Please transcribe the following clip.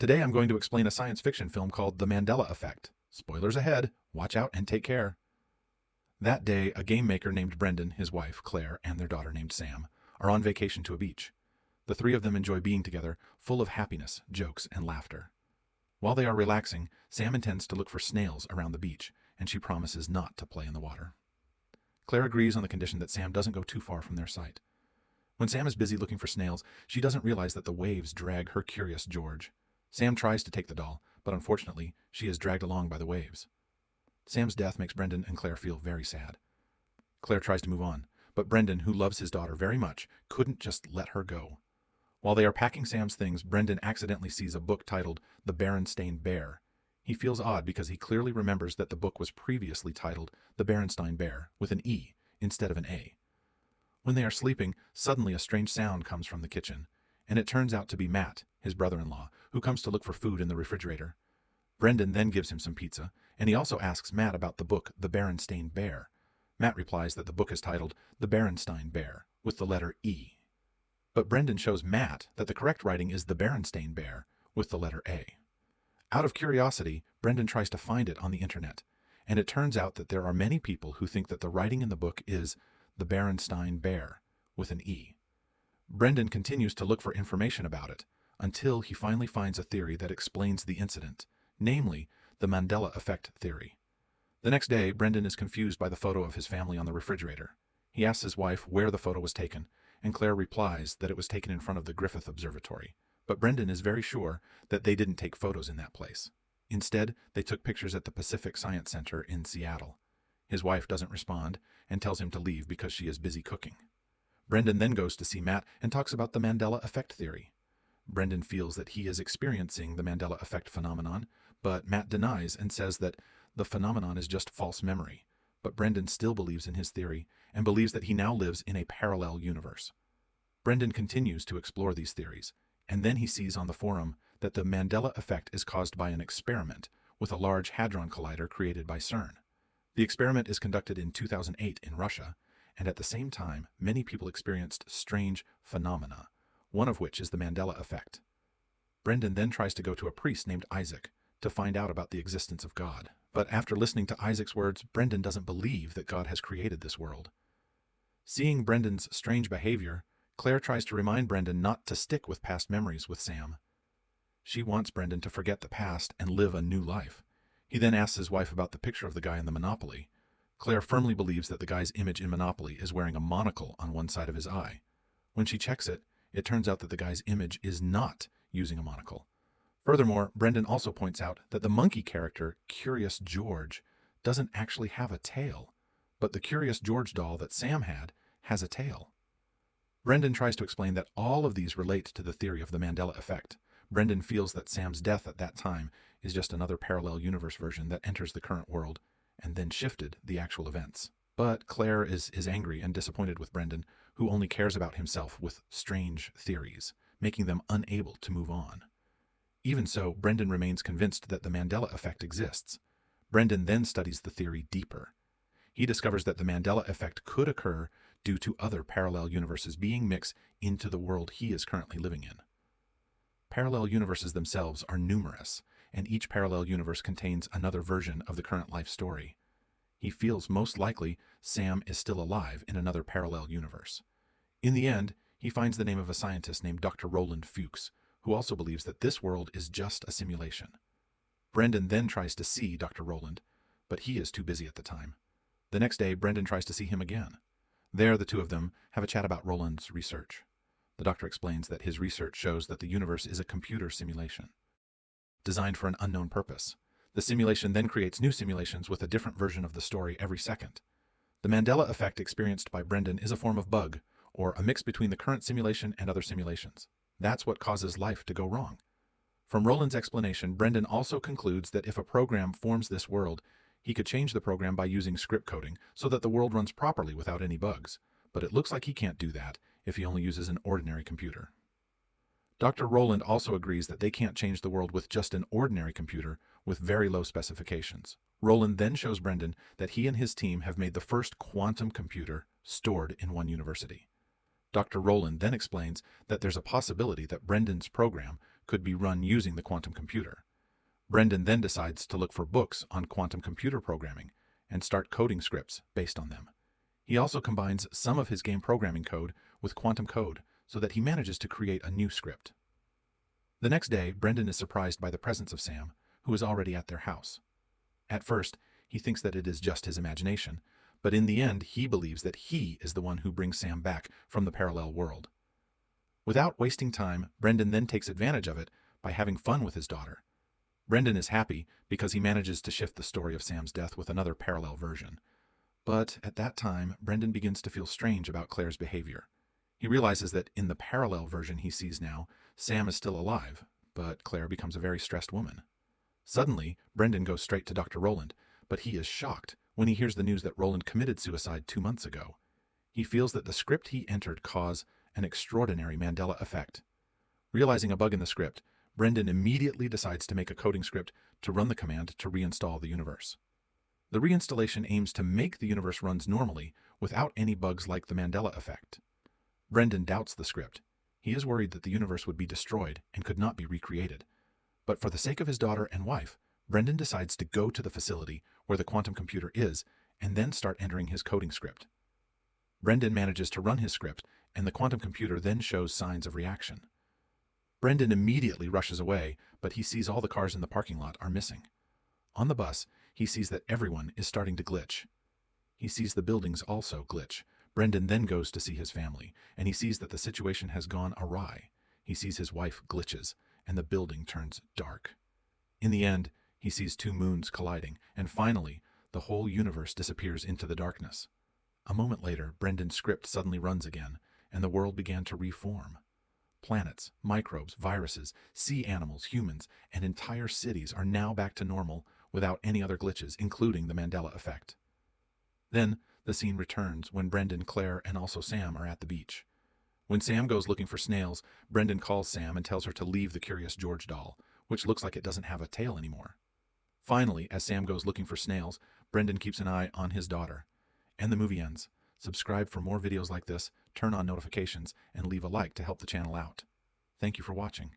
Today I'm going to explain a science fiction film called The Mandela Effect. Spoilers ahead, watch out and take care. That day, a game maker named Brendan, his wife, Claire, and their daughter named Sam are on vacation to a beach. The three of them enjoy being together, full of happiness, jokes, and laughter. While they are relaxing, Sam intends to look for snails around the beach, and she promises not to play in the water. Claire agrees on the condition that Sam doesn't go too far from their sight. When Sam is busy looking for snails, she doesn't realize that the waves drag her curious George. Sam tries to take the doll, but unfortunately, she is dragged along by the waves. Sam's death makes Brendan and Claire feel very sad. Claire tries to move on, but Brendan, who loves his daughter very much, couldn't just let her go. While they are packing Sam's things, Brendan accidentally sees a book titled The Berenstain Bear. He feels odd because he clearly remembers that the book was previously titled The Berenstain Bear with an E instead of an A. When they are sleeping, suddenly a strange sound comes from the kitchen, and it turns out to be Matt, his brother-in-law, who comes to look for food in the refrigerator. Brendan then gives him some pizza, and he also asks Matt about the book The Berenstain Bear. Matt replies that the book is titled The Berenstain Bear with the letter E. But Brendan shows Matt that the correct writing is The Berenstain Bear with the letter A. Out of curiosity, Brendan tries to find it on the internet, and it turns out that there are many people who think that the writing in the book is The Berenstain Bear with an E. Brendan continues to look for information about it until he finally finds a theory that explains the incident, namely the Mandela Effect theory. The next day, Brendan is confused by the photo of his family on the refrigerator. He asks his wife where the photo was taken, and Claire replies that it was taken in front of the Griffith Observatory. But Brendan is very sure that they didn't take photos in that place. Instead, they took pictures at the Pacific Science Center in Seattle. His wife doesn't respond and tells him to leave because she is busy cooking. Brendan then goes to see Matt and talks about the Mandela Effect theory. Brendan feels that he is experiencing the Mandela Effect phenomenon, but Matt denies and says that the phenomenon is just false memory. But Brendan still believes in his theory and believes that he now lives in a parallel universe. Brendan continues to explore these theories, and then he sees on the forum that the Mandela Effect is caused by an experiment with a large hadron collider created by CERN. The experiment is conducted in 2008 in Russia, and at the same time, many people experienced strange phenomena, one of which is the Mandela Effect. Brendan then tries to go to a priest named Isaac to find out about the existence of God. But after listening to Isaac's words, Brendan doesn't believe that God has created this world. Seeing Brendan's strange behavior, Claire tries to remind Brendan not to stick with past memories with Sam. She wants Brendan to forget the past and live a new life. He then asks his wife about the picture of the guy in the Monopoly. Claire firmly believes that the guy's image in Monopoly is wearing a monocle on one side of his eye. When she checks it, it turns out that the guy's image is not using a monocle. Furthermore, Brendan also points out that the monkey character, Curious George, doesn't actually have a tail, but the Curious George doll that Sam had has a tail. Brendan tries to explain that all of these relate to the theory of the Mandela Effect. Brendan feels that Sam's death at that time is just another parallel universe version that enters the current world and then shifted the actual events. But Claire is angry and disappointed with Brendan, who only cares about himself with strange theories, making them unable to move on. Even so, Brendan remains convinced that the Mandela Effect exists. Brendan then studies the theory deeper. He discovers that the Mandela Effect could occur due to other parallel universes being mixed into the world he is currently living in. Parallel universes themselves are numerous, and each parallel universe contains another version of the current life story. He feels most likely Sam is still alive in another parallel universe. In the end, he finds the name of a scientist named Dr. Roland Fuchs, who also believes that this world is just a simulation. Brendan then tries to see Dr. Roland, but he is too busy at the time. The next day, Brendan tries to see him again. There, the two of them have a chat about Roland's research. The doctor explains that his research shows that the universe is a computer simulation, designed for an unknown purpose. The simulation then creates new simulations with a different version of the story every second. The Mandela Effect experienced by Brendan is a form of bug, or a mix between the current simulation and other simulations. That's what causes life to go wrong. From Roland's explanation, Brendan also concludes that if a program forms this world, he could change the program by using script coding so that the world runs properly without any bugs. But it looks like he can't do that if he only uses an ordinary computer. Dr. Roland also agrees that they can't change the world with just an ordinary computer with very low specifications. Roland then shows Brendan that he and his team have made the first quantum computer stored in one university. Dr. Roland then explains that there's a possibility that Brendan's program could be run using the quantum computer. Brendan then decides to look for books on quantum computer programming and start coding scripts based on them. He also combines some of his game programming code with quantum code so that he manages to create a new script. The next day, Brendan is surprised by the presence of Sam, who is already at their house. At first, he thinks that it is just his imagination, but in the end, he believes that he is the one who brings Sam back from the parallel world. Without wasting time, Brendan then takes advantage of it by having fun with his daughter. Brendan is happy because he manages to shift the story of Sam's death with another parallel version. But at that time, Brendan begins to feel strange about Claire's behavior. He realizes that in the parallel version he sees now, Sam is still alive, but Claire becomes a very stressed woman. Suddenly, Brendan goes straight to Dr. Roland, but he is shocked when he hears the news that Roland committed suicide 2 months ago. He feels that the script he entered caused an extraordinary Mandela effect. Realizing a bug in the script, Brendan immediately decides to make a coding script to run the command to reinstall the universe. The reinstallation aims to make the universe runs normally without any bugs like the Mandela effect. Brendan doubts the script. He is worried that the universe would be destroyed and could not be recreated. But for the sake of his daughter and wife, Brendan decides to go to the facility where the quantum computer is and then start entering his coding script. Brendan manages to run his script, and the quantum computer then shows signs of reaction. Brendan immediately rushes away, but he sees all the cars in the parking lot are missing. On the bus, he sees that everyone is starting to glitch. He sees the buildings also glitch. Brendan then goes to see his family, and he sees that the situation has gone awry. He sees his wife glitches, and the building turns dark. In the end, he sees 2 moons colliding, and finally, the whole universe disappears into the darkness. A moment later, Brendan's script suddenly runs again, and the world began to reform. Planets, microbes, viruses, sea animals, humans, and entire cities are now back to normal without any other glitches, including the Mandela effect. Then, the scene returns when Brendan, Claire, and also Sam are at the beach. When Sam goes looking for snails, Brendan calls Sam and tells her to leave the Curious George doll, which looks like it doesn't have a tail anymore. Finally, as Sam goes looking for snails, Brendan keeps an eye on his daughter. And the movie ends. Subscribe for more videos like this, turn on notifications, and leave a like to help the channel out. Thank you for watching.